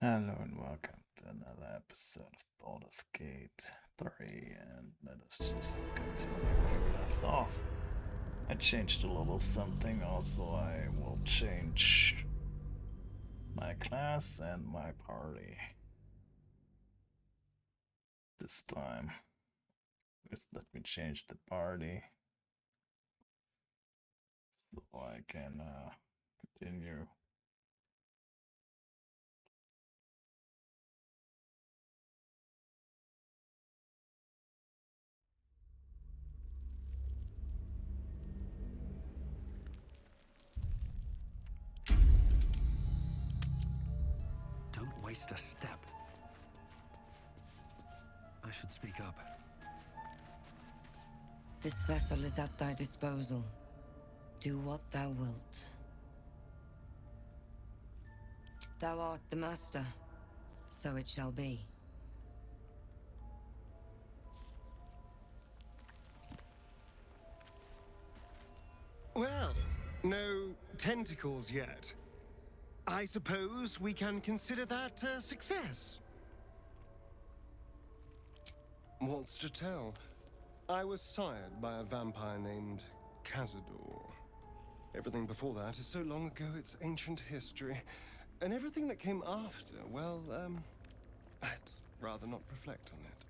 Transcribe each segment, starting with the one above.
Hello and welcome to another episode of Baldur's Gate 3, and let us just continue where we left off. I changed a little something, also I will change my class and my party this time. Just let me change the party so I can continue. Don't waste a step. I should speak up. This vessel is at thy disposal. Do what thou wilt. Thou art the master, so it shall be. Well, no tentacles yet. I suppose we can consider that a success. What's to tell? I was sired by a vampire named Cazador. Everything before that is so long ago it's ancient history. And everything that came after, well, let's rather not reflect on it.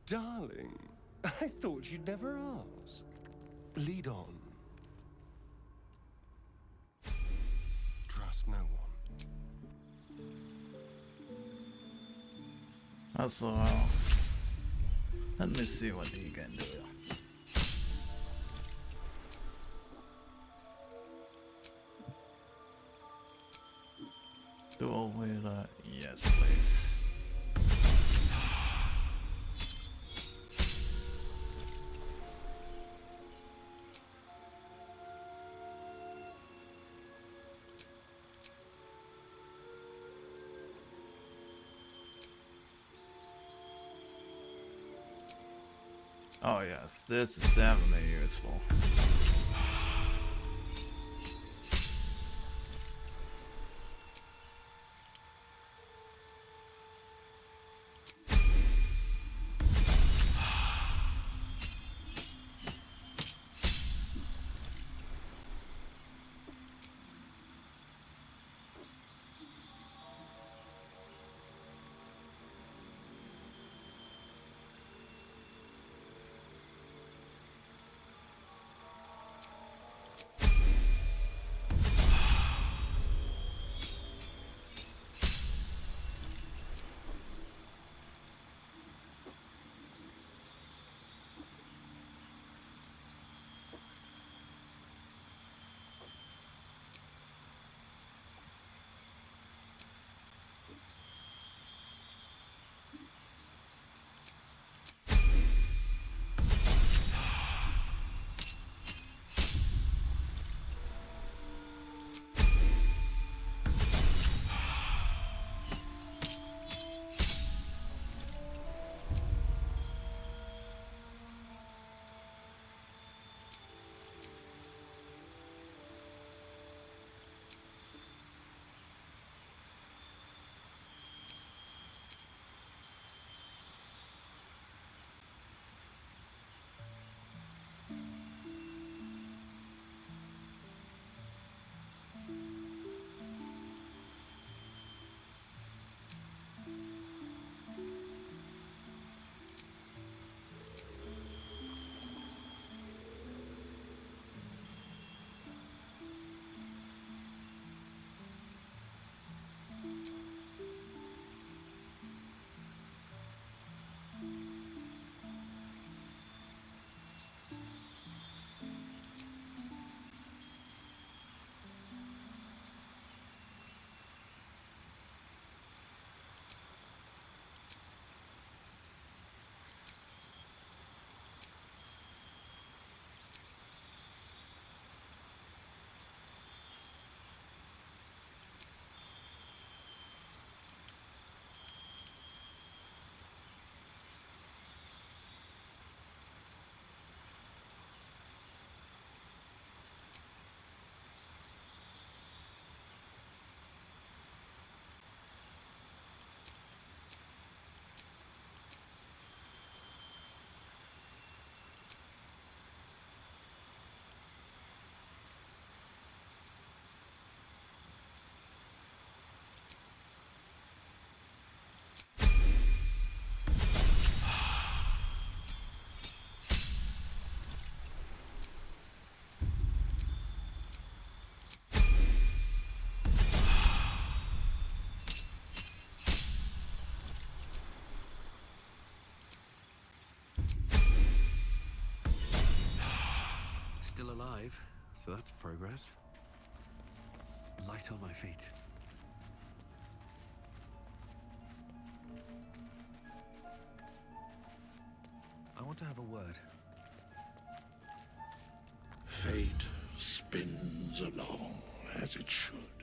Darling, I thought you'd never ask. Lead on. Trust no one. Also, let me see what he can do. Dual wheeler, yes please. Oh yes, this is definitely useful. still alive, so that's progress. Light on my feet. I want to have a word. Fate spins along as it should.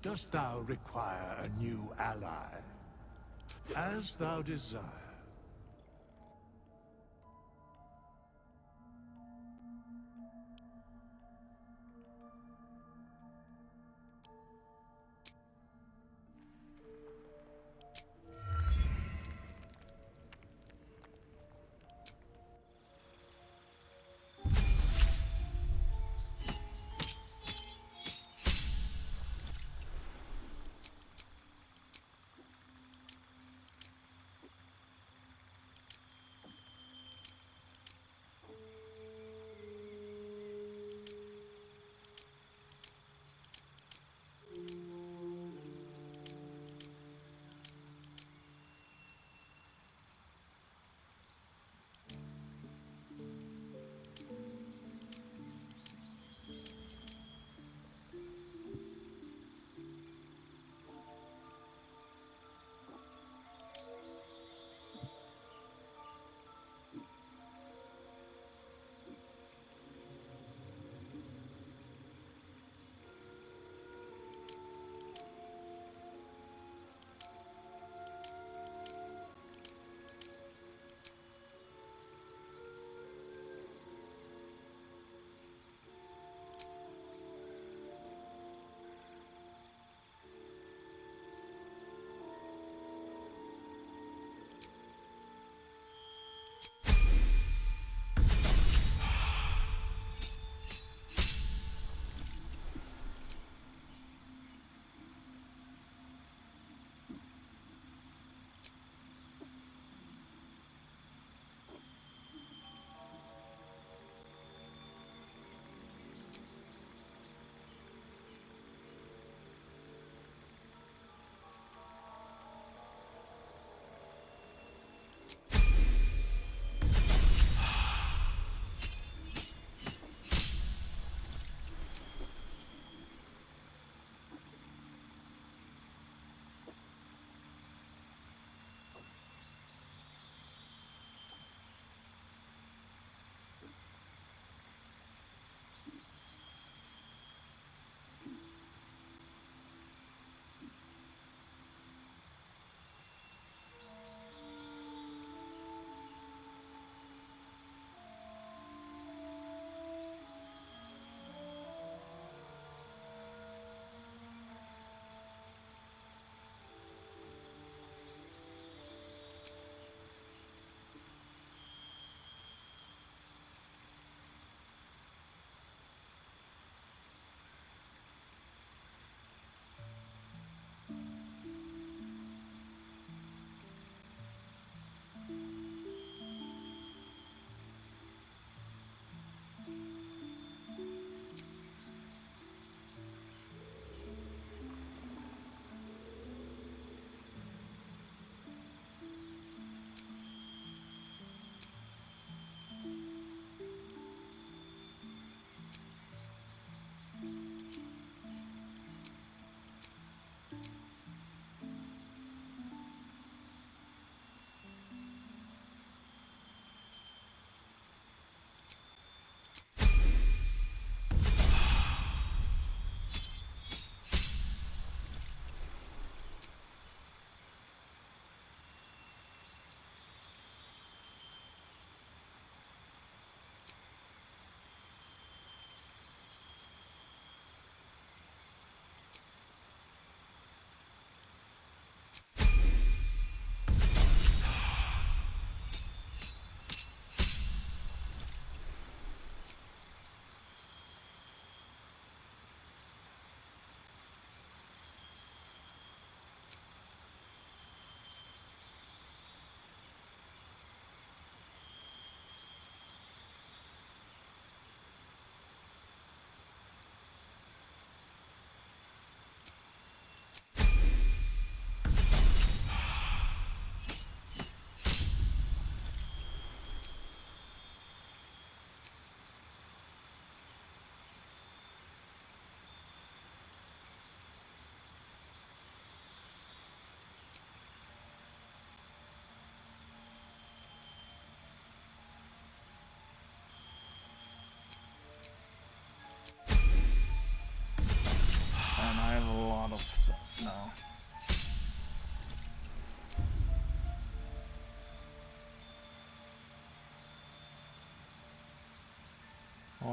Dost thou require a new ally? As thou desire.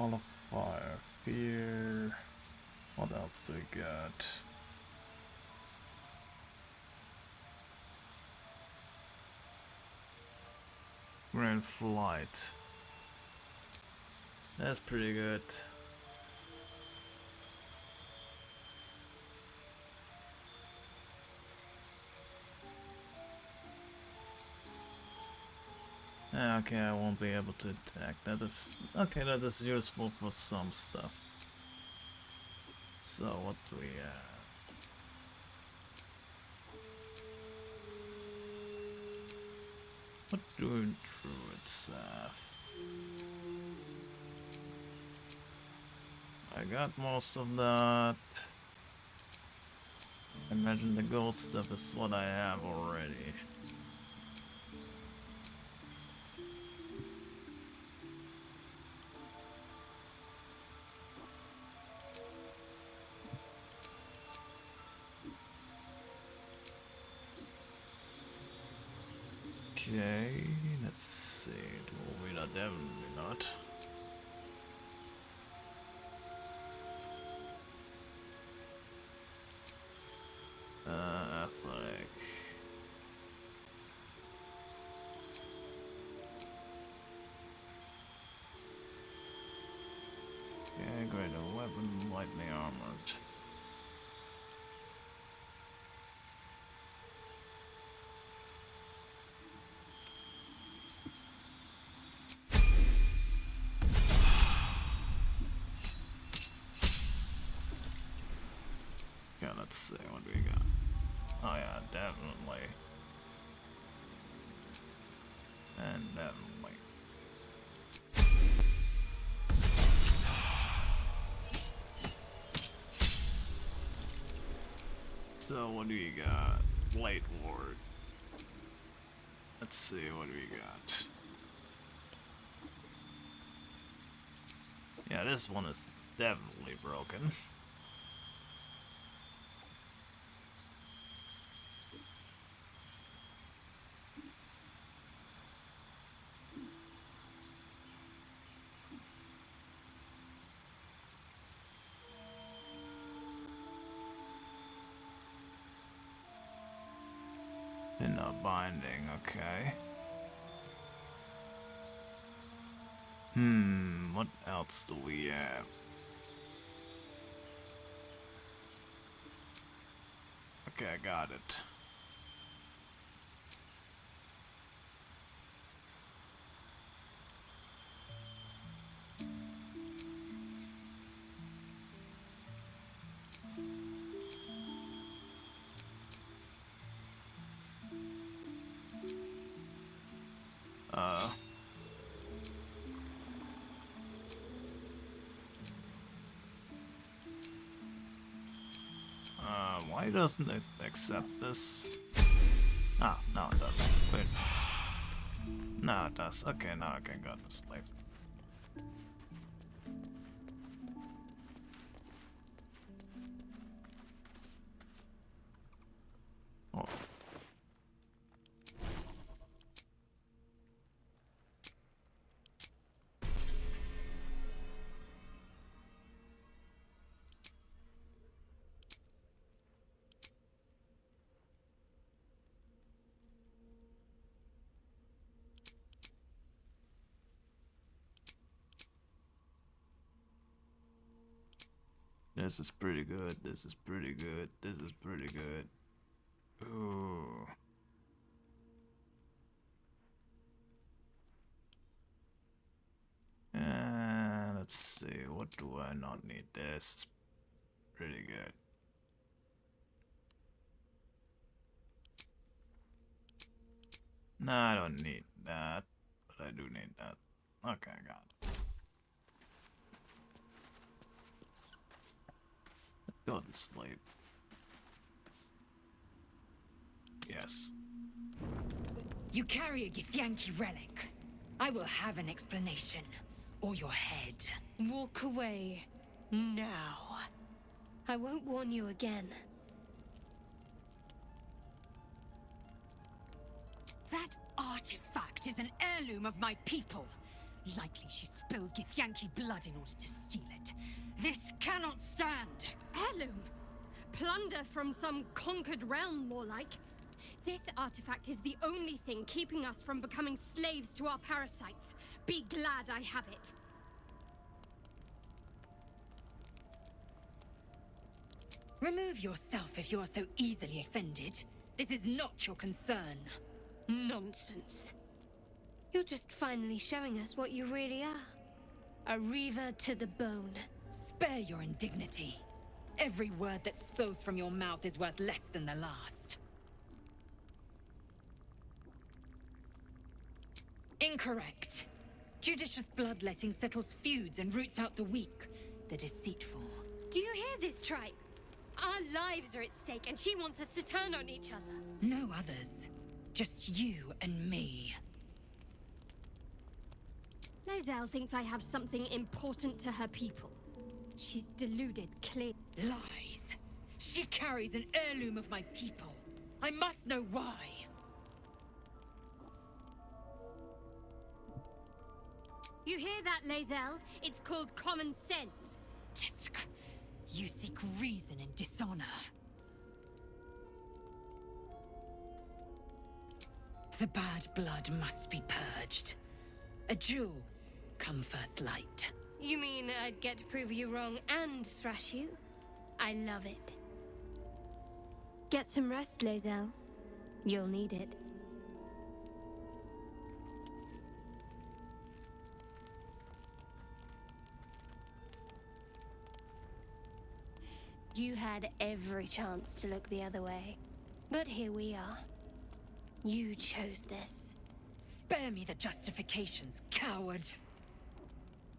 Wall of Fire, Fear. What else do we got? Grand Flight. That's pretty good. Okay, I won't be able to attack. That is okay. That is useful for some stuff. So what do we have? What do druids have? I got most of that. I imagine the gold stuff is what I have already. Okay, let's see. Will we not? Definitely not. Athletic. Okay, greater weapon, lightly armored. Okay, let's see what we got. Oh yeah, definitely. And definitely. So what do you got? Blade Ward. Let's see what do we got. Yeah, this one is definitely broken. Inner binding, okay. What else do we have? Okay, I got it. Uh, why doesn't it accept this? Ah, no it does. Wait. No it does. Okay, now I can go to sleep. Oh. This is pretty good. This is pretty good. This is pretty good. Ooh. Let's see. What do I not need? This is pretty good. No, I don't need that, but I do need that. Okay, I got it. Let's go to sleep. Yes. You carry a Githyanki relic. I will have an explanation. Or your head. Walk away. Now. I won't warn you again. That artifact is an heirloom of my people. Likely she spilled Githyanki blood in order to steal it. This cannot stand! Heirloom? Plunder from some conquered realm, more like. This artifact is the only thing keeping us from becoming slaves to our parasites. Be glad I have it. Remove yourself if you are so easily offended. This is not your concern. Nonsense. You're just finally showing us what you really are. A reaver to the bone. Spare your indignity. Every word that spills from your mouth is worth less than the last. Incorrect. Judicious bloodletting settles feuds and roots out the weak, the deceitful. Do you hear this, tribe? Our lives are at stake, and she wants us to turn on each other. No others. Just you and me. Lae'zel thinks I have something important to her people. She's deluded, clear. Lies. She carries an heirloom of my people. I must know why. You hear that, Lae'zel? It's called common sense. Tisk. You seek reason in dishonor. The bad blood must be purged. A jewel, come first light. You mean I'd get to prove you wrong and thrash you? I love it. Get some rest, Lae'zel. You'll need it. You had every chance to look the other way. But here we are. You chose this. Spare me the justifications, coward!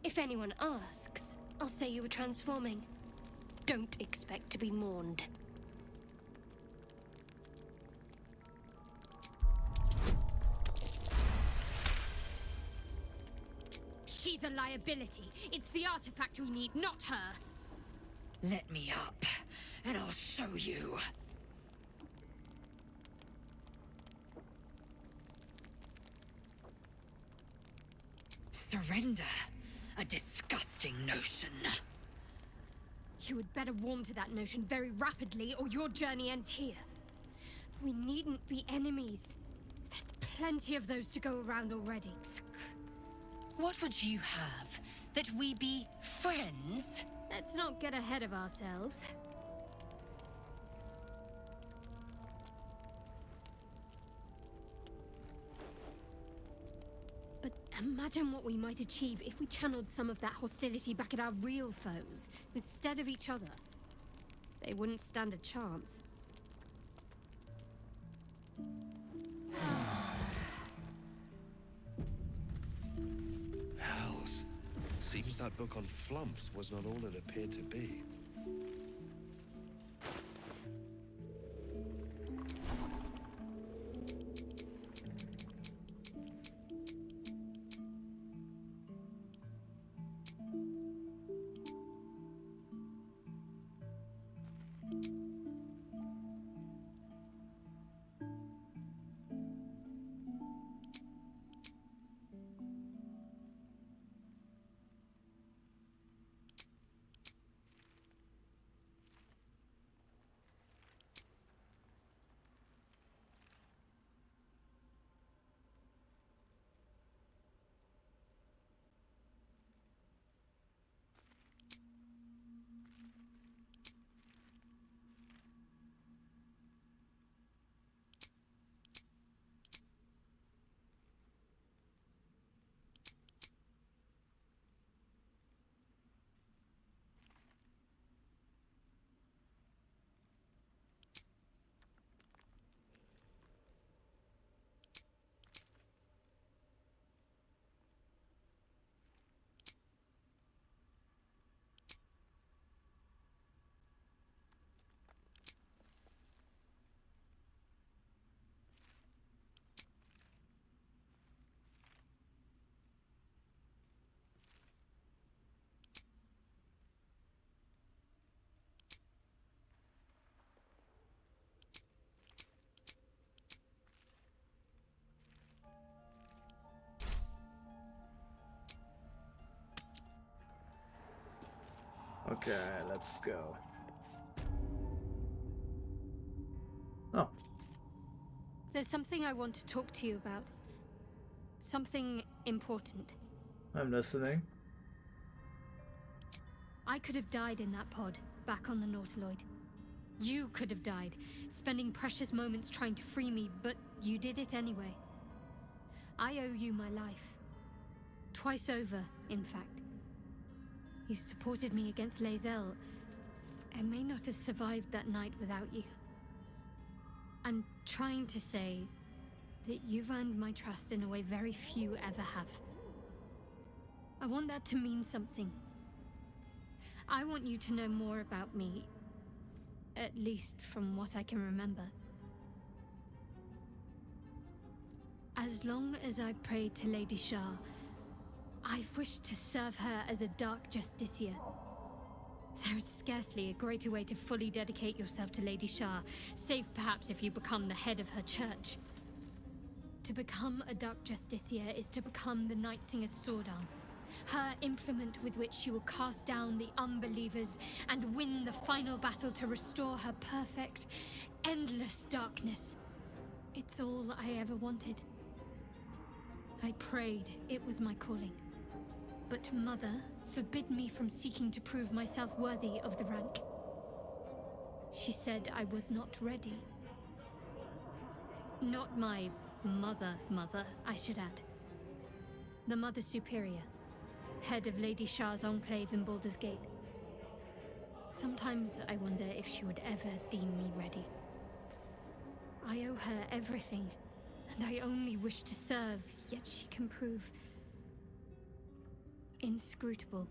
If anyone asks, I'll say you were transforming. Don't expect to be mourned. She's a liability. It's the artifact we need, not her. Let me up, and I'll show you. Surrender? A disgusting notion. You had better warm to that notion very rapidly, or your journey ends here. We needn't be enemies. There's plenty of those to go around already. What would you have? That we be friends? Let's not get ahead of ourselves. But imagine what we might achieve if we channeled some of that hostility back at our real foes, instead of each other. They wouldn't stand a chance. Hells. Seems that book on flumps was not all it appeared to be. Okay, let's go. Oh, There's something I want to talk to you about. Something important. I'm listening. I could have died in that pod, back on the Nautiloid. You could have died, spending precious moments trying to free me, but you did it anyway. I owe you my life. Twice over, in fact. You supported me against Lae'zel. I may not have survived that night without you. I'm trying to say that you've earned my trust in a way very few ever have. I want that to mean something. I want you to know more about me, at least from what I can remember. As long as I've prayed to Lady Shah, I've wished to serve her as a Dark Justiciar. There is scarcely a greater way to fully dedicate yourself to Lady Shah, save perhaps if you become the head of her church. To become a Dark Justiciar is to become the Night Singer's sword arm, her implement with which she will cast down the unbelievers and win the final battle to restore her perfect, endless darkness. It's all I ever wanted. I prayed it was my calling. But Mother forbid me from seeking to prove myself worthy of the rank. She said I was not ready. Not my mother, I should add. The Mother Superior, head of Lady Shah's enclave in Baldur's Gate. Sometimes I wonder if she would ever deem me ready. I owe her everything, and I only wish to serve, yet she can prove inscrutable.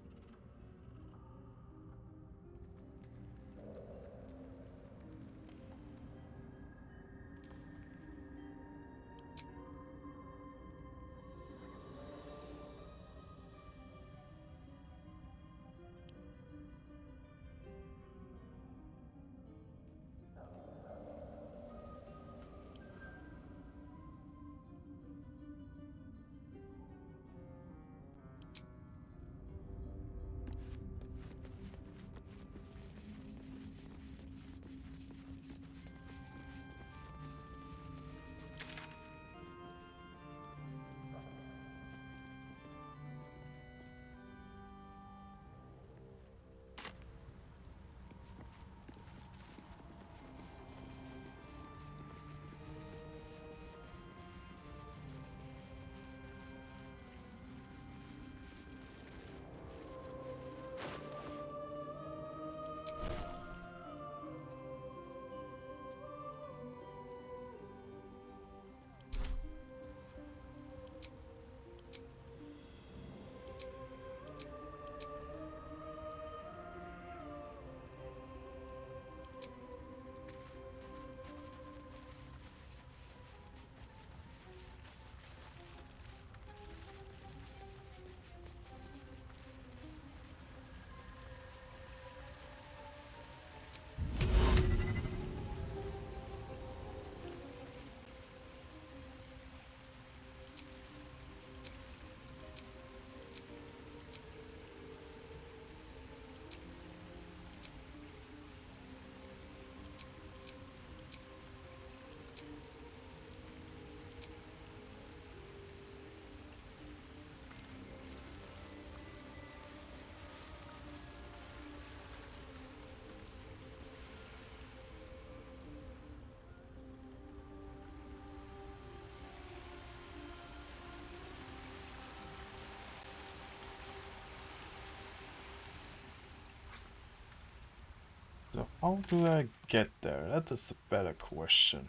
So how do I get there? That is a better question.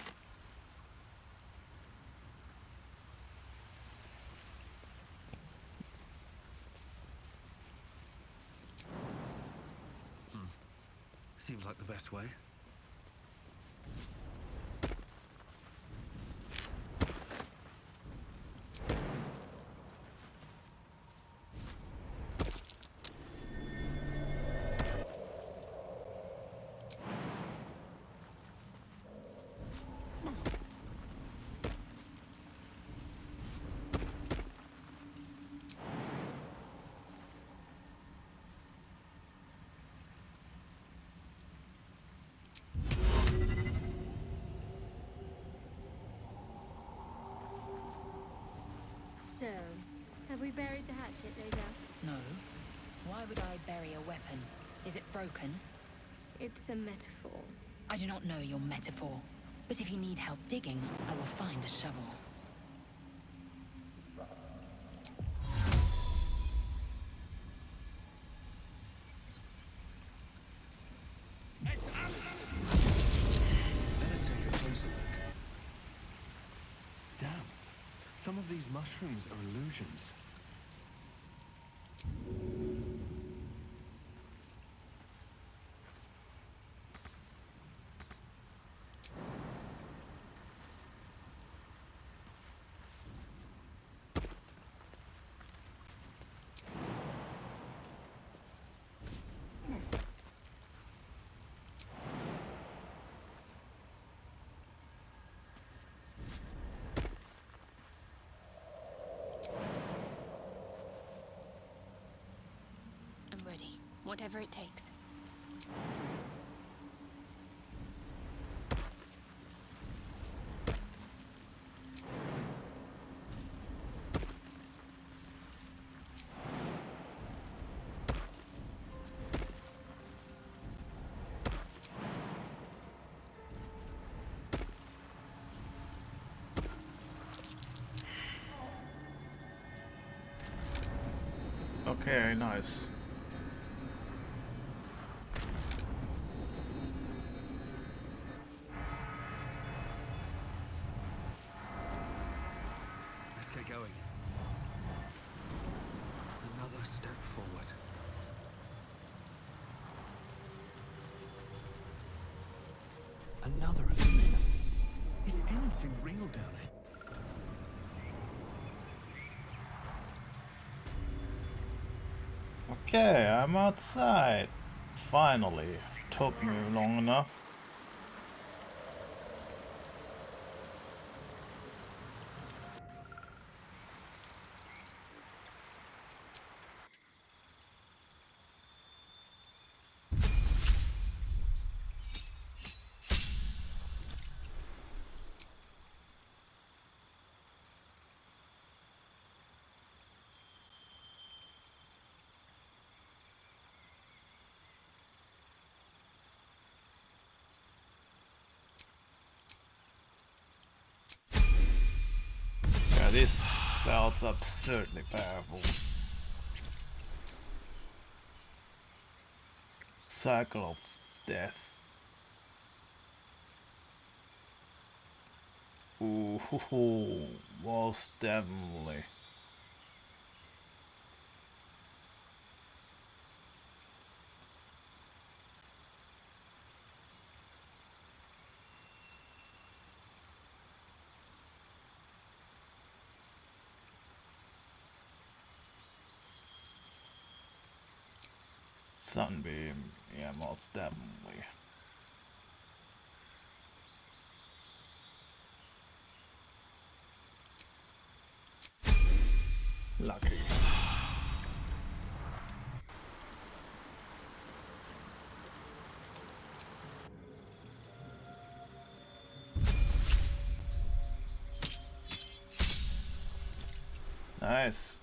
Seems like the best way. So, have we buried the hatchet, Lae'zel? No. Why would I bury a weapon? Is it broken? It's a metaphor. I do not know your metaphor. But if you need help digging, I will find a shovel. Better take a closer look. Damn. Some of these mushrooms are illusions. I'm ready. Whatever it takes. Okay, nice. Let's get going. Another step forward. Another illusion. Is anything real down here? Okay, I'm outside. Finally. Took me long enough. Yeah, this spell's absurdly powerful. Cycle of death. Ooh, hoo, hoo, most definitely. Sunbeam, yeah, most definitely. Lucky. Nice.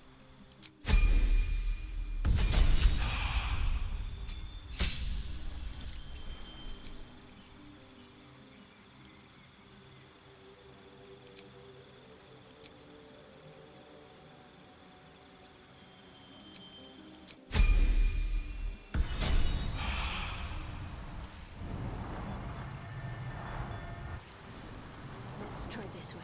Let's try this way.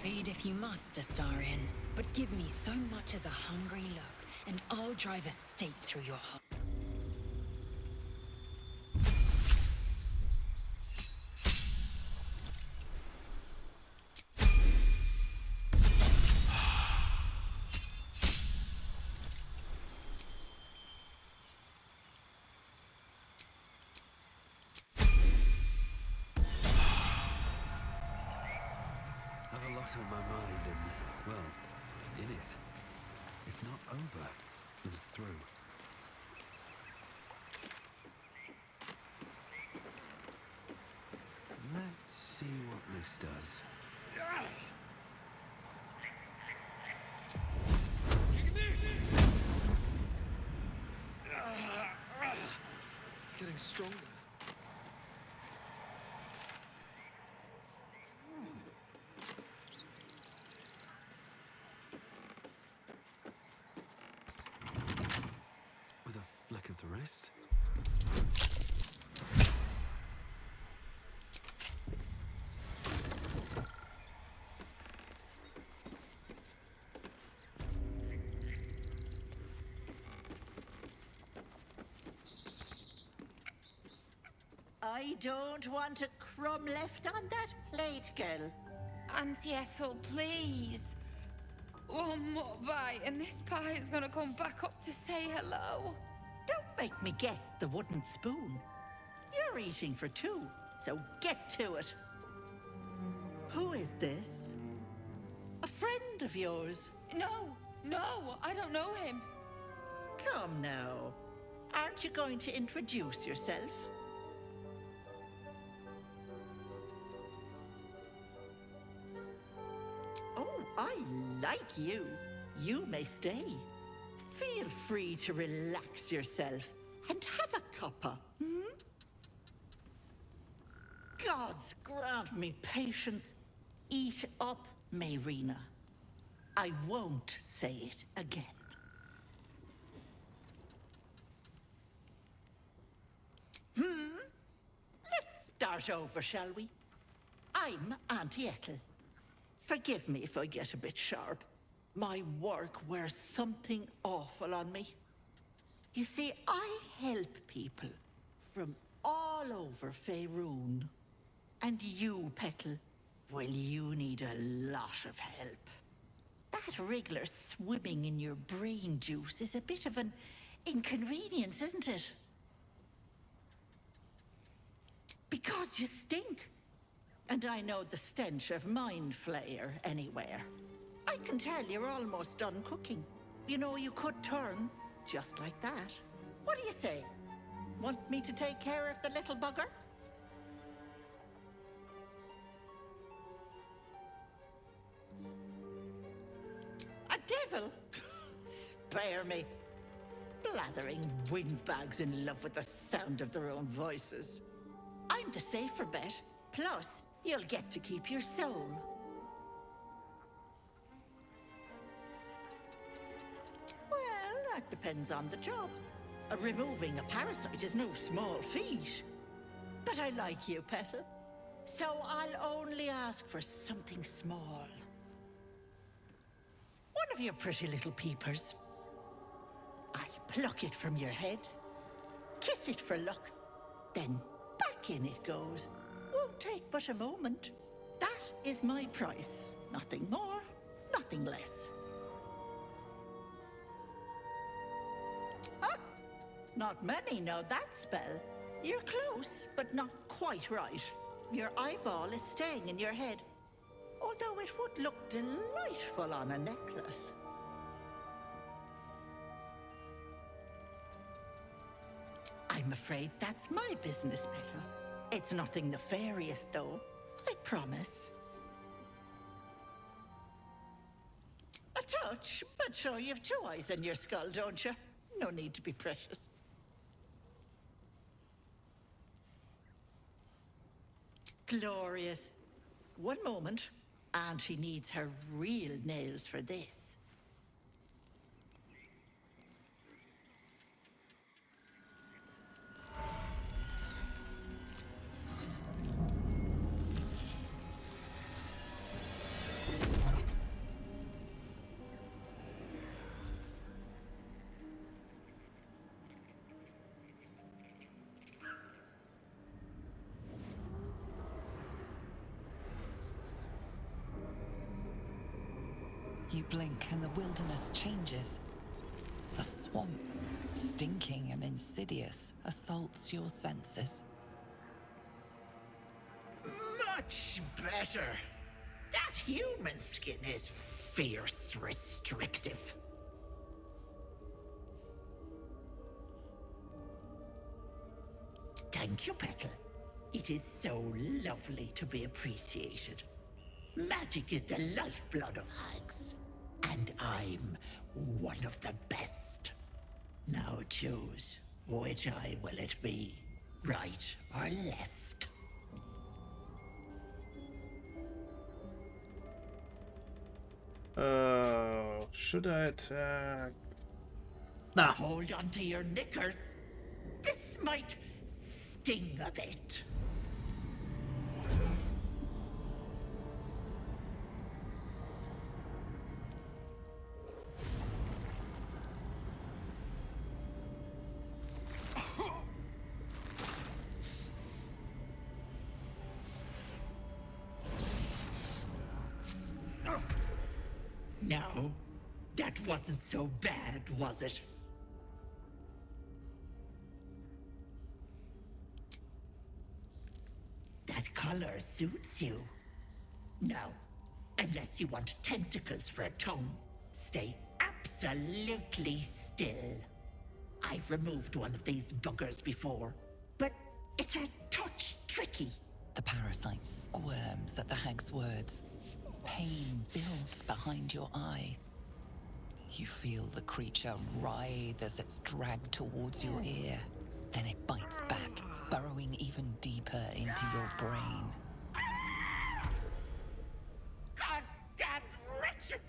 Feed if you must, Astarion. But give me so much as a hungry look, and I'll drive a stake through your heart. Have a lot on my mind and, well, in it. If not over, then through. getting stronger. With a flick of the wrist. I don't want a crumb left on that plate, girl. Auntie Ethel, please. One more bite and this pie is gonna come back up to say hello. Don't make me get the wooden spoon. You're eating for two, so get to it. Who is this? A friend of yours? No, I don't know him. Come now. Aren't you going to introduce yourself? Oh, I like you. You may stay. Feel free to relax yourself and have a cuppa, hmm? Gods grant me patience. Eat up, Mayrina. I won't say it again. Let's start over, shall we? I'm Auntie Ethel. Forgive me if I get a bit sharp. My work wears something awful on me. You see, I help people from all over Faerun. And you, Petal, well, you need a lot of help. That wriggler swimming in your brain juice is a bit of an inconvenience, isn't it? Because you stink. And I know the stench of mind flayer anywhere. I can tell you're almost done cooking. You know, you could turn just like that. What do you say? Want me to take care of the little bugger? A devil? Spare me. Blathering windbags in love with the sound of their own voices. I'm the safer bet. Plus, you'll get to keep your soul. Well, that depends on the job. Removing a parasite is no small feat. But I like you, Petal. So I'll only ask for something small. One of your pretty little peepers. I'll pluck it from your head, kiss it for luck, then back in it goes. Won't take but a moment. That is my price. Nothing more, nothing less. Ah, not many know that spell. You're close, but not quite right. Your eyeball is staying in your head, although it would look delightful on a necklace. I'm afraid that's my business, Petal. It's nothing nefarious, though. I promise. A touch, but sure you've two eyes in your skull, don't you? No need to be precious. Glorious. One moment. And she needs her real nails for this. You blink and the wilderness changes. A swamp, stinking and insidious, assaults your senses. Much better. That human skin is fierce restrictive. Thank you, Petal. It is so lovely to be appreciated. Magic is the lifeblood of hags. And I'm one of the best. Now choose, which eye will it be? Right or left? Should I attack? Nah. Hold on to your knickers. This might sting a bit. No, that wasn't so bad, was it? That color suits you. No, unless you want tentacles for a tongue, stay absolutely still. I've removed one of these buggers before, but it's a touch tricky. The parasite squirms at the hag's words. Pain builds behind your eye. You feel the creature writhe as it's dragged towards your ear. Then it bites back, burrowing even deeper into your brain. Goddamn wretched!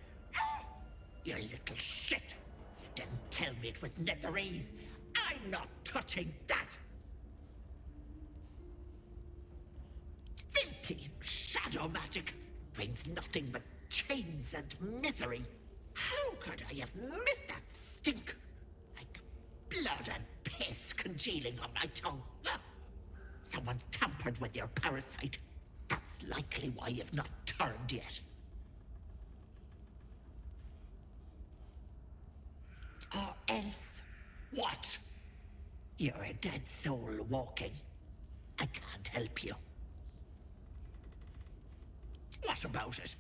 You little shit! You didn't tell me it was Netherese. I'm not touching that! Filthy shadow magic brings nothing but chains and misery. How could I have missed that stink? Like blood and piss congealing on my tongue. Someone's tampered with your parasite. That's likely why you've not turned yet. Or else, what? You're a dead soul walking. I can't help you. What about it?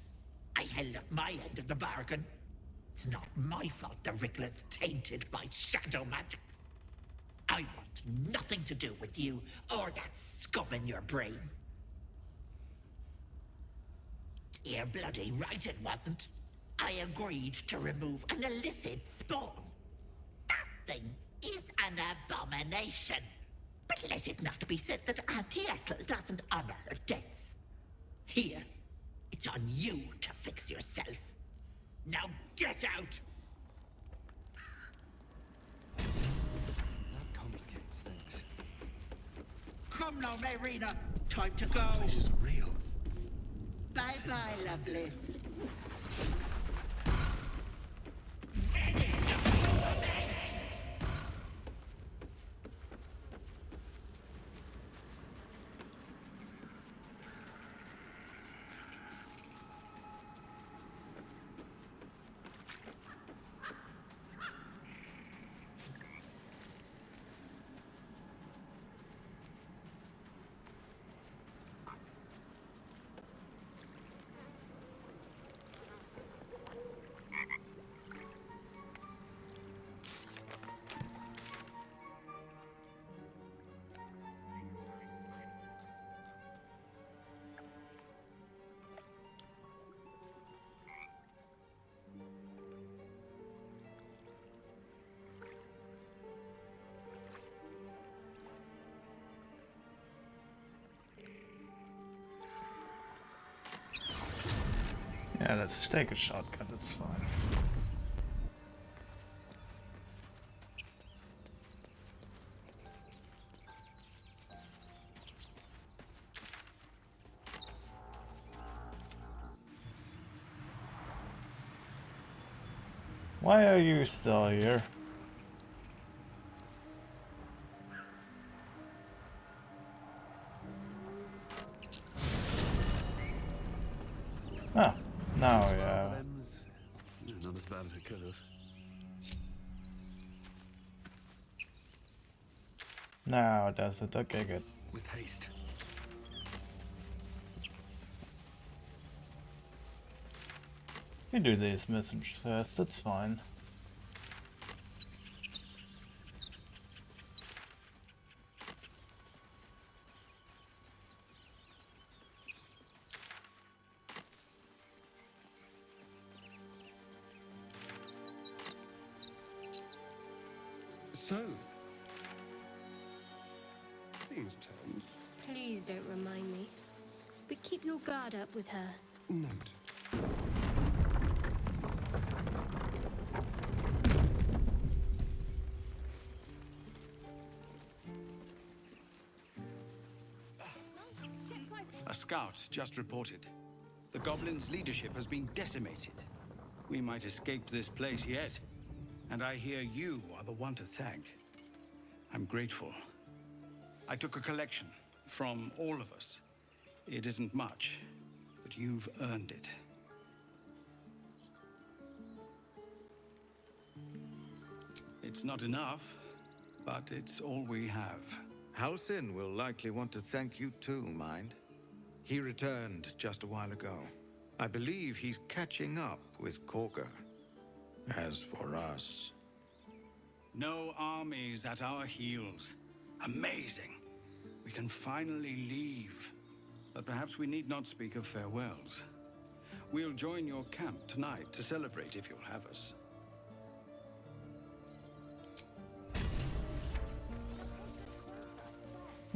I held up my end of the bargain. It's not my fault the Wriggler's tainted by shadow magic. I want nothing to do with you or that scum in your brain. You're bloody right it wasn't. I agreed to remove an illicit spawn. That thing is an abomination. But let it not be said that Auntie Ethel doesn't honor her debts. Here, it's on you to fix yourself. Now get out! That complicates things. Come now, Marina. Time to go. This isn't real. Bye-bye, lovelies. Yeah, let's take a shortcut, it's fine. Why are you still here? Ah, now yeah. Not as bad as it could have. Now does it? Okay, good. With haste. You do these messengers first, that's fine. So, Seems turned. Please don't remind me. But keep your guard up with her. Note. A scout just reported. The goblins' leadership has been decimated. We might escape this place yet. And I hear you are the one to thank. I'm grateful. I took a collection from all of us. It isn't much, but you've earned it. It's not enough, but it's all we have. Halsin will likely want to thank you too, mind. He returned just a while ago. I believe he's catching up with Korga. As for us... No armies at our heels. Amazing. We can finally leave. But perhaps we need not speak of farewells. We'll join your camp tonight to celebrate if you'll have us.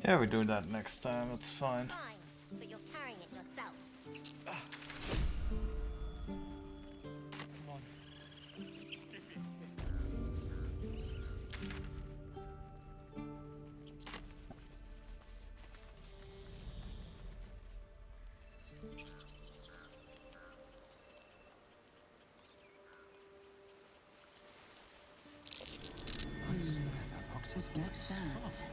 Yeah, we do that next time, it's fine. Fine, but you're carrying it yourself. I swear that box is What's that? full of me.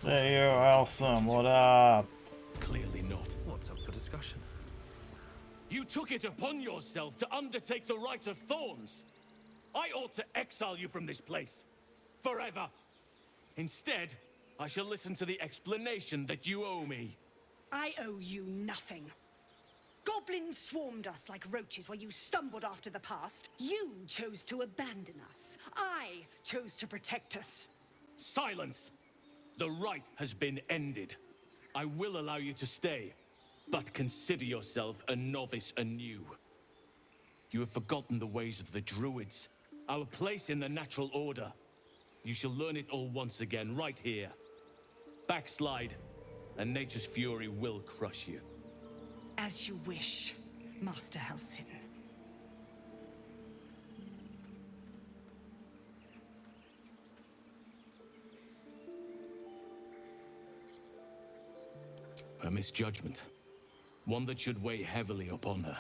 Hey, you're awesome, what up? Clearly not. What's up for discussion? You took it upon yourself to undertake the Rite of Thorns. I ought to exile you from this place. Forever. Instead, I shall listen to the explanation that you owe me. I owe you nothing. Goblins swarmed us like roaches while you stumbled after the past. You chose to abandon us. I chose to protect us. Silence! The rite has been ended. I will allow you to stay, but consider yourself a novice anew. You have forgotten the ways of the druids, our place in the natural order. You shall learn it all once again, right here. Backslide, and nature's fury will crush you. As you wish, Master Halsin. A misjudgment. One that should weigh heavily upon her.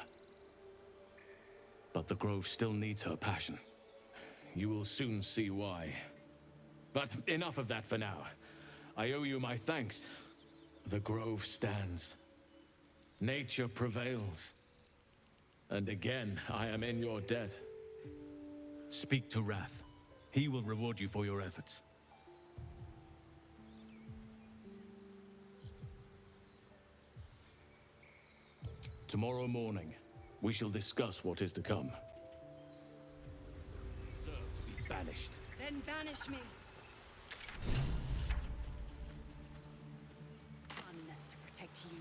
But the Grove still needs her passion. You will soon see why. But enough of that for now. I owe you my thanks. The Grove stands. Nature prevails. And again, I am in your debt. Speak to Wrath. He will reward you for your efforts. Tomorrow morning, we shall discuss what is to come. Deserve to be banished. Then banish me. None to protect you.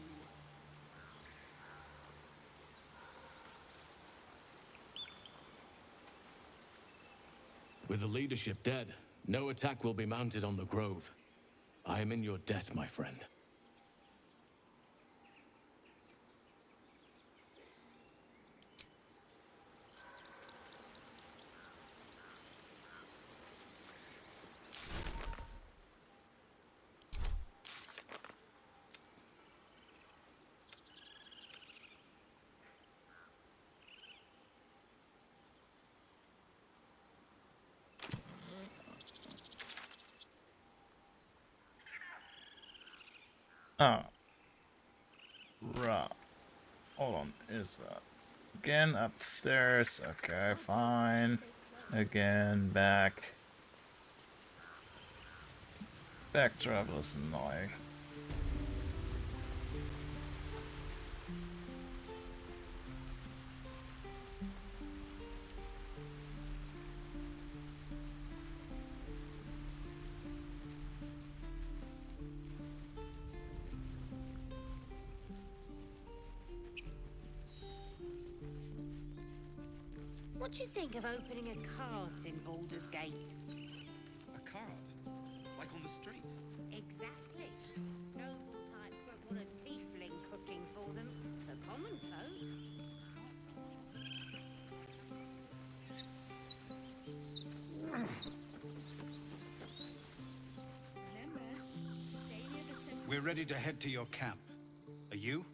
With the leadership dead, no attack will be mounted on the Grove. I am in your debt, my friend. Oh. Right. Hold on, is that... Again, upstairs, okay, fine. Again, back. Back travel is annoying. What do you think of opening a cart in Baldur's Gate? A cart? Like on the street? Exactly. Noble types won't want a tiefling cooking for them. The common folk. We're ready to head to your camp. Are you?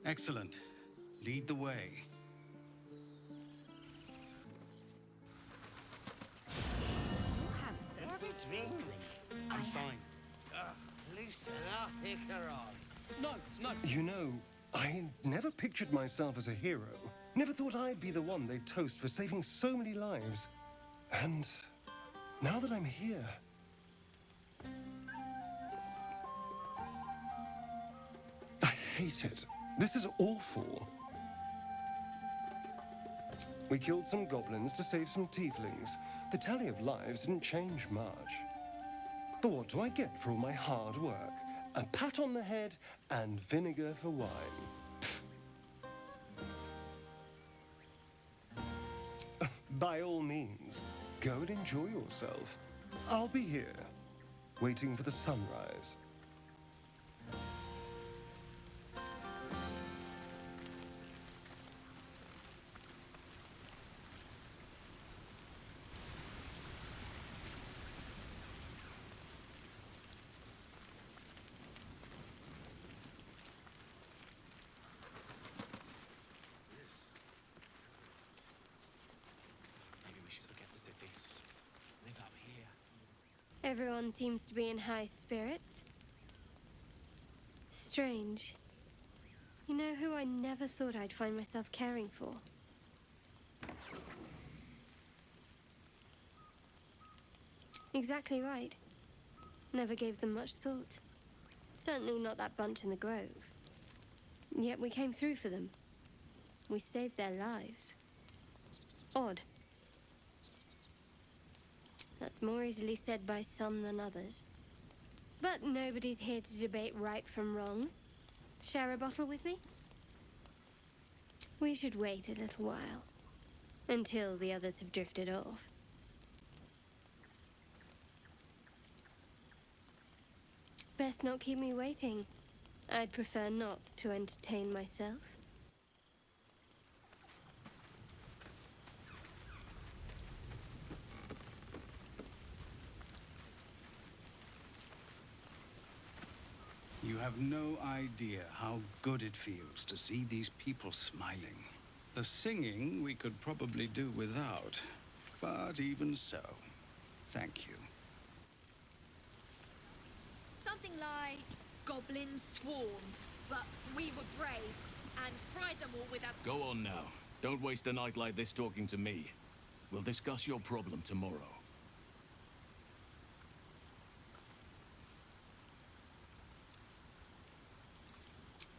Excellent. Lead the way. Have a drink. I'm fine. Loosen up, Icaron. No. You know, I never pictured myself as a hero. Never thought I'd be the one they'd toast for saving so many lives. And now that I'm here... I hate it. This is awful. We killed some goblins to save some tieflings. The tally of lives didn't change much. But what do I get for all my hard work? A pat on the head and vinegar for wine. By all means, go and enjoy yourself. I'll be here, waiting for the sunrise. Maybe we should forget the city. Live out here. Everyone seems to be in high spirits. Strange. You know who I never thought I'd find myself caring for? Exactly right. Never gave them much thought. Certainly not that bunch in the grove. Yet we came through for them. We saved their lives. Odd. That's more easily said by some than others. But nobody's here to debate right from wrong. Share a bottle with me? We should wait a little while. Until the others have drifted off. Best not keep me waiting. I'd prefer not to entertain myself. You have no idea how good it feels to see these people smiling. The singing we could probably do without, but even so, thank you. Something like goblins swarmed, but we were brave and fried them all without... Go on now. Don't waste a night like this talking to me. We'll discuss your problem tomorrow.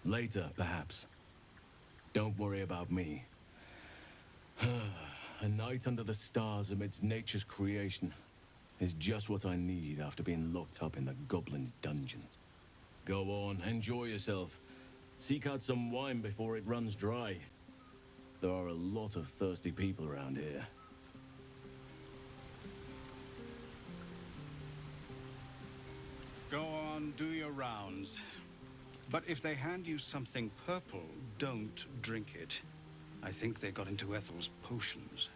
Later, perhaps. Don't worry about me. A night under the stars amidst nature's creation is just what I need after being locked up in the goblin's dungeon. Go on, enjoy yourself. Seek out some wine before it runs dry. There are a lot of thirsty people around here. Go on, do your rounds. But if they hand you something purple, don't drink it. I think they got into Ethel's potions.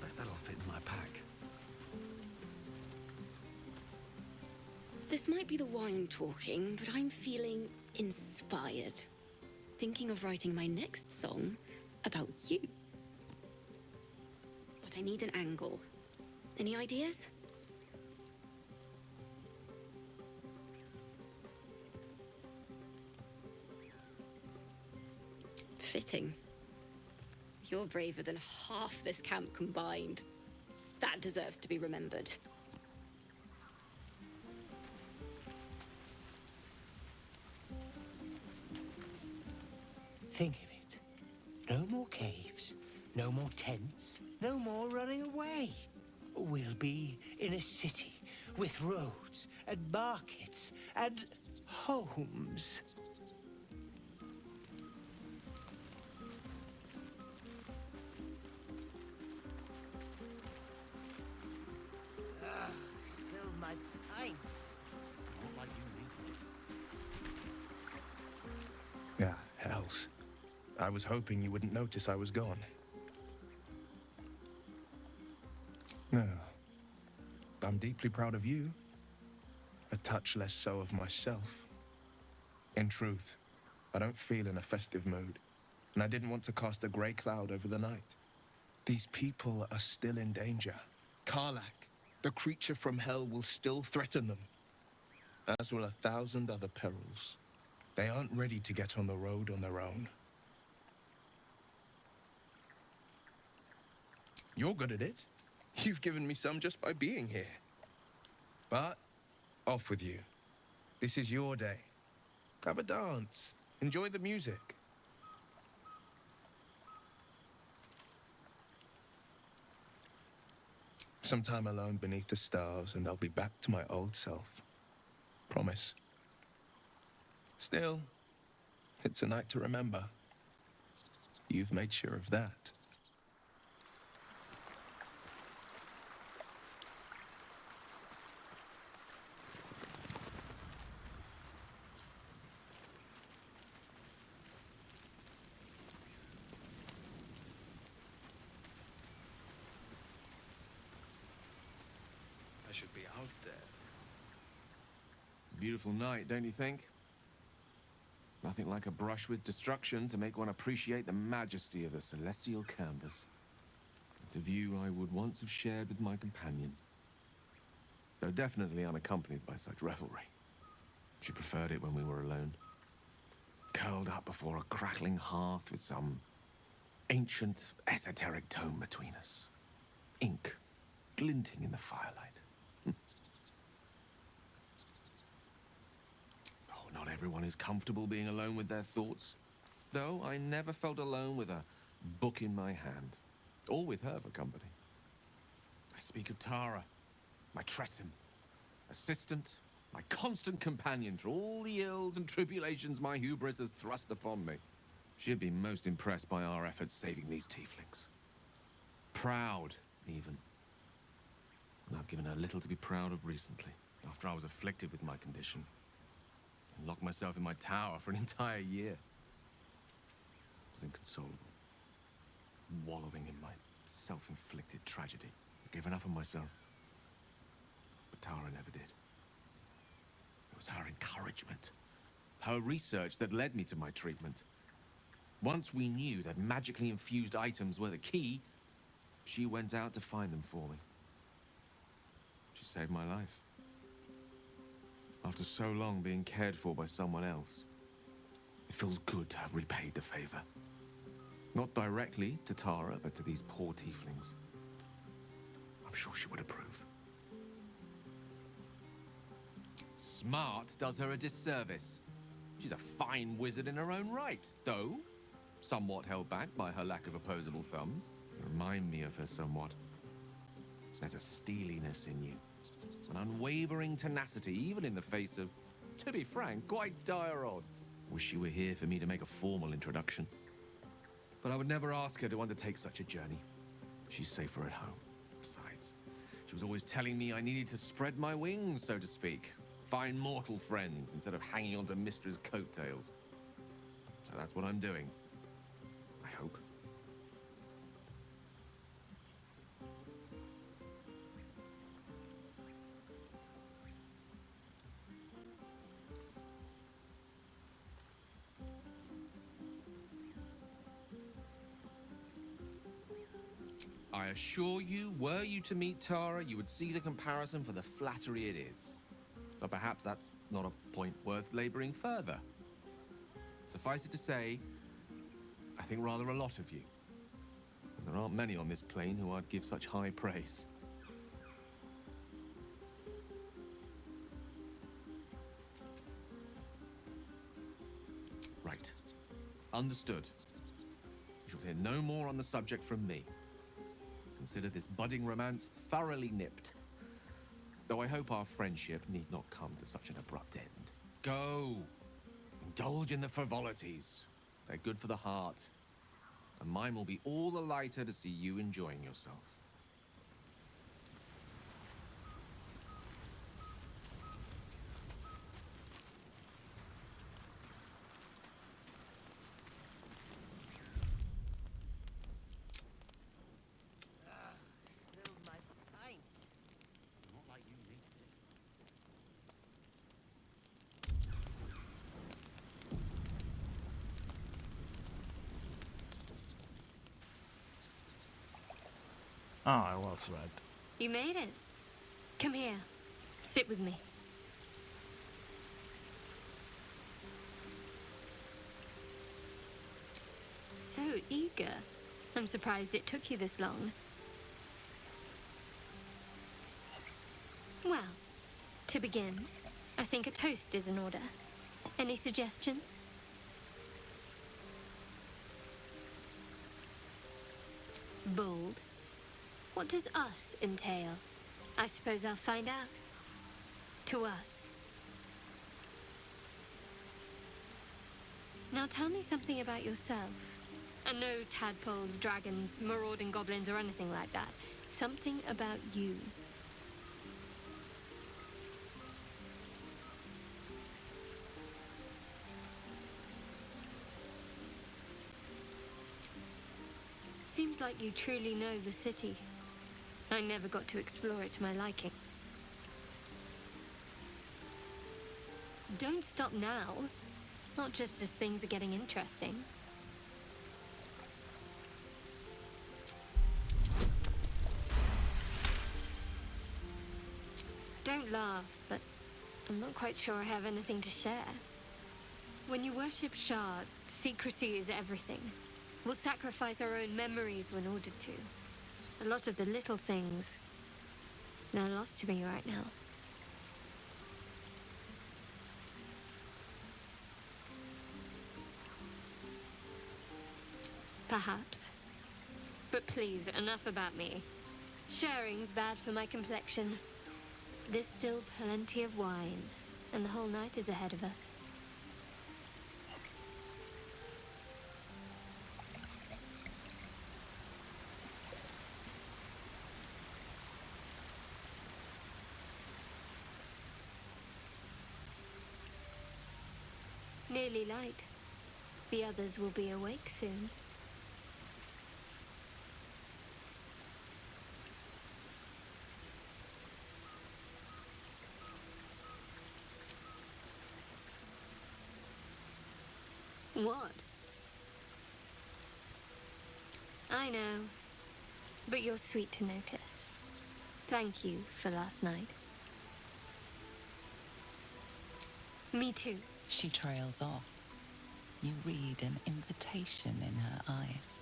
Bet that'll fit in my pack. This might be the wine talking, but I'm feeling inspired. Thinking of writing my next song about you. But I need an angle. Any ideas? Fitting. You're braver than half this camp combined. That deserves to be remembered. Think of it. No more caves, no more tents, no more running away. We'll be in a city with roads and markets and Holmes. Spilled my pints. Not like you need it. Ah, hells. I was hoping you wouldn't notice I was gone. No. I'm deeply proud of you. A touch less so of myself. In truth, I don't feel in a festive mood, and I didn't want to cast a grey cloud over the night. These people are still in danger. Karlak, the creature from hell, will still threaten them, as will 1,000 other perils. They aren't ready to get on the road on their own. You're good at it. You've given me some just by being here. But, off with you. This is your day. Have a dance. Enjoy the music. Some time alone beneath the stars, and I'll be back to my old self. Promise. Still, it's a night to remember. You've made sure of that. I should be out there. Beautiful night, don't you think? Nothing like a brush with destruction to make one appreciate the majesty of the celestial canvas. It's a view I would once have shared with my companion, though definitely unaccompanied by such revelry. She preferred it when we were alone, curled up before a crackling hearth with some ancient, esoteric tome between us. Ink glinting in the firelight. Not everyone is comfortable being alone with their thoughts, though I never felt alone with a book in my hand, or with her for company. I speak of Tara, my Tressim, assistant, my constant companion through all the ills and tribulations my hubris has thrust upon me. She'd be most impressed by our efforts saving these tieflings. Proud, even. And I've given her little to be proud of recently, after I was afflicted with my condition. Locked myself in my tower for an entire year. I was inconsolable, wallowing in my self-inflicted tragedy. I'd given up on myself. But Tara never did. It was her encouragement, her research that led me to my treatment. Once we knew that magically infused items were the key, she went out to find them for me. She saved my life. After so long being cared for by someone else, it feels good to have repaid the favor. Not directly to Tara, but to these poor tieflings. I'm sure she would approve. Smart does her a disservice. She's a fine wizard in her own right, though somewhat held back by her lack of opposable thumbs. You remind me of her somewhat. There's a steeliness in you. An unwavering tenacity, even in the face of, to be frank, quite dire odds. Wish you were here for me to make a formal introduction. But I would never ask her to undertake such a journey. She's safer at home. Besides, she was always telling me I needed to spread my wings, so to speak. Find mortal friends instead of hanging onto Mistra's coattails. So that's what I'm doing. I hope. I assure you, were you to meet Tara, you would see the comparison for the flattery it is. But perhaps that's not a point worth laboring further. Suffice it to say, I think rather a lot of you. And there aren't many on this plane who I'd give such high praise. Right. Understood. You shall hear no more on the subject from me. Consider this budding romance thoroughly nipped. Though I hope our friendship need not come to such an abrupt end. Go. Indulge in the frivolities. They're good for the heart. And mine will be all the lighter to see you enjoying yourself. Spilled my pint. Not like you need it. Oh, I was right. You made it. Come here. Sit with me. So eager. I'm surprised it took you this long. Well, to begin, I think a toast is in order. Any suggestions? Bold. What does us entail? I suppose I'll find out. To us. Now tell me something about yourself. And no tadpoles, dragons, marauding goblins, or anything like that. Something about you. Seems like you truly know the city. I never got to explore it to my liking. Don't stop now. Not just as things are getting interesting. Don't laugh, but I'm not quite sure I have anything to share. When you worship Shard, secrecy is everything. We'll sacrifice our own memories when ordered to. A lot of the little things, they're lost to me right now. Perhaps. But please, enough about me. Sharing's bad for my complexion. There's still plenty of wine, and the whole night is ahead of us. Nearly light. The others will be awake soon. What? I know, but you're sweet to notice. Thank you for last night. Me too. She trails off. You read an invitation in her eyes.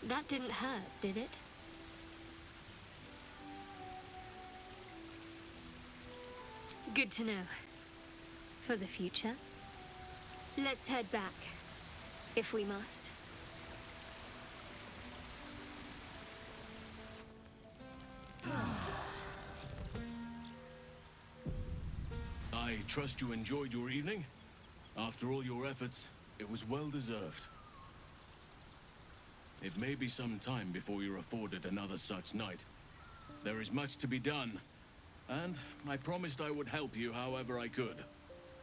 That didn't hurt, did it? Good to know. For the future. Let's head back, if we must. I trust you enjoyed your evening. After all your efforts, it was well deserved. It may be some time before you're afforded another such night. There is much to be done, and I promised I would help you however I could.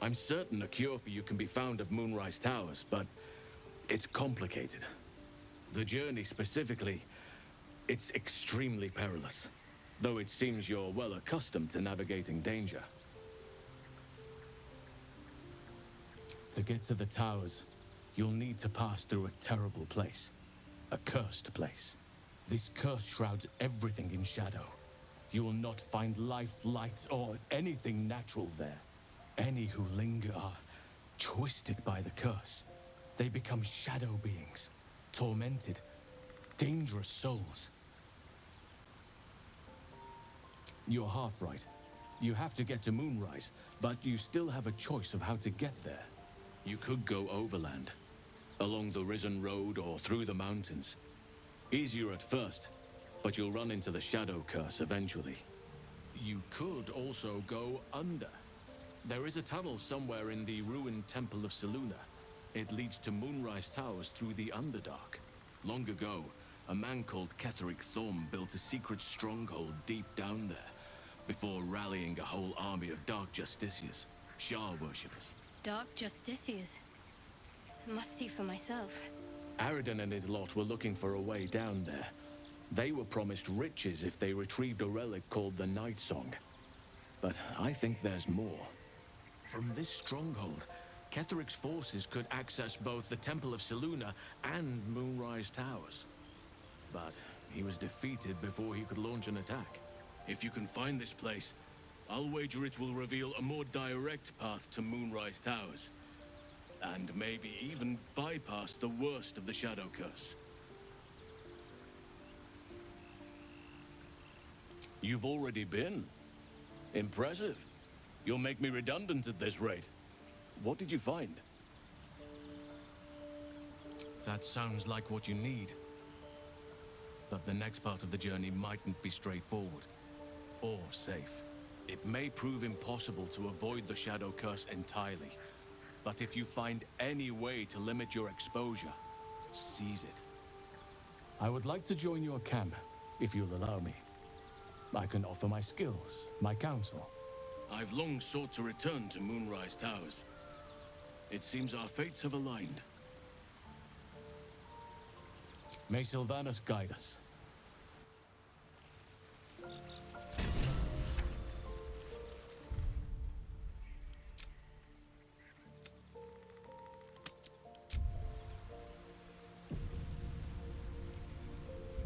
I'm certain a cure for you can be found at Moonrise Towers, but it's complicated. The journey specifically, it's extremely perilous, though it seems you're well accustomed to navigating danger. To get to the towers, you'll need to pass through a terrible place. A cursed place. This curse shrouds everything in shadow. You will not find life, light, or anything natural there. Any who linger are twisted by the curse. They become shadow beings, tormented, dangerous souls. You're half right. You have to get to Moonrise, but you still have a choice of how to get there. You could go overland, along the Risen Road or through the mountains. Easier at first, but you'll run into the Shadow Curse eventually. You could also go under. There is a tunnel somewhere in the ruined Temple of Selûne. It leads to Moonrise Towers through the Underdark. Long ago, a man called Ketheric Thorm built a secret stronghold deep down there, before rallying a whole army of Dark Justiciars, Shah worshippers. Dark Justiciars. Must see for myself. Aridon and his lot were looking for a way down there. They were promised riches if they retrieved a relic called the Night Song. But I think there's more. From this stronghold, Ketheric's forces could access both the Temple of Selûne and Moonrise Towers. But he was defeated before he could launch an attack. If you can find this place, I'll wager it will reveal a more direct path to Moonrise Towers. And maybe even bypass the worst of the Shadow Curse. You've already been. Impressive. You'll make me redundant at this rate. What did you find? That sounds like what you need. But the next part of the journey mightn't be straightforward. Or safe. It may prove impossible to avoid the Shadow Curse entirely. But if you find any way to limit your exposure, seize it. I would like to join your camp, if you'll allow me. I can offer my skills, my counsel. I've long sought to return to Moonrise Towers. It seems our fates have aligned. May Sylvanas guide us.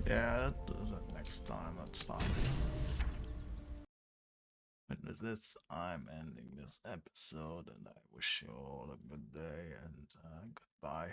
Yeah, do that next time, that's fine. But with this, I'm ending this episode, and I wish you all a good day and goodbye.